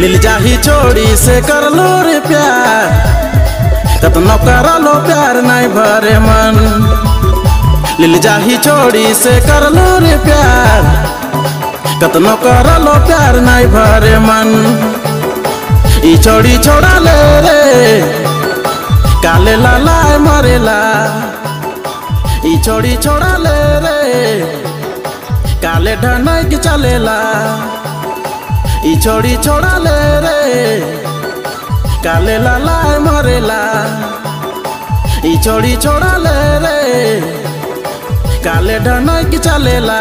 लील जाही छोड़ी से कर लो रे प्यार, कतनो कर लो प्यार नहीं भरे मन। लील जाही छोड़ी से कर लो रे प्यार, कतनो कर लो प्यार नहीं भरे मन। ई छोड़ी छोड़ा ले रे काले लालाय मरेला, ई छोड़ी छोड़ा ले रे काले ढनक चलेला। ई छोड़ी छोड़ा ले रे काले लालाय मरेला, ई छोड़ी छोड़ा ले रे काले ढनक चलेला।